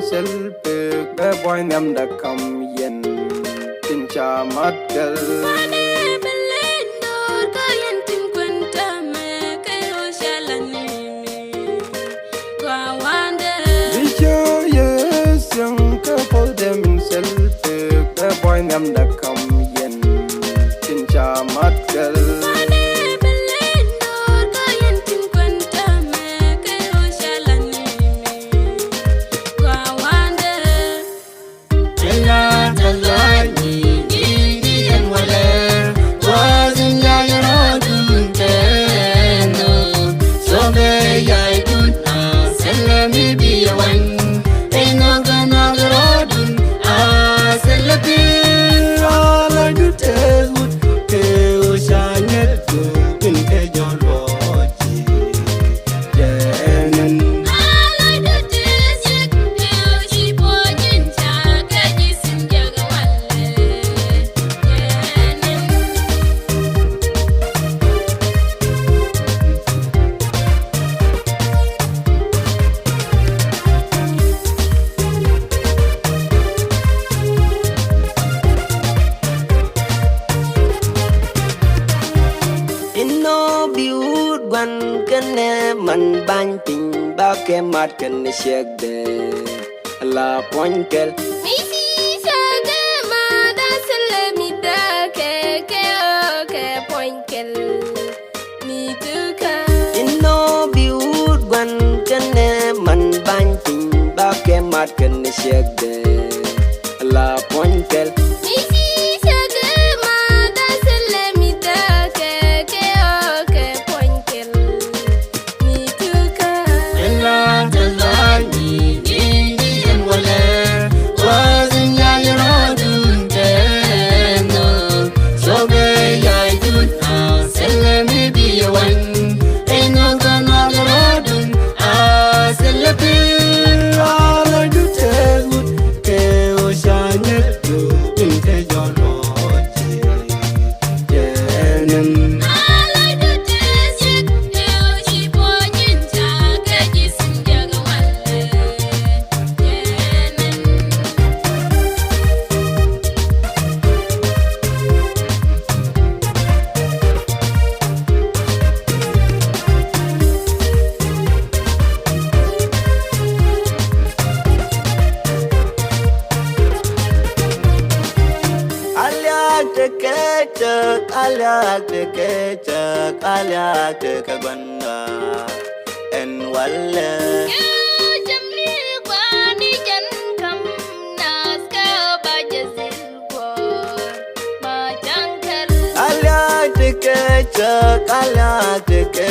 selpe be boy nam da kam yen tin cha mat gal boy nam da kam yen tin cha mat gal man bang ting ba ke mat ken shek de la pointel mi si shage ma da sele mi da ke pointel mi tuka inno biud gwan ken man bang ting ba ke mat ken shek de la pointel mi si shage ma da sele mi da ke pointel Alyak te kagwanda en walle jamni kwani jan kam nas ka bajazil ko ma jankal alyak te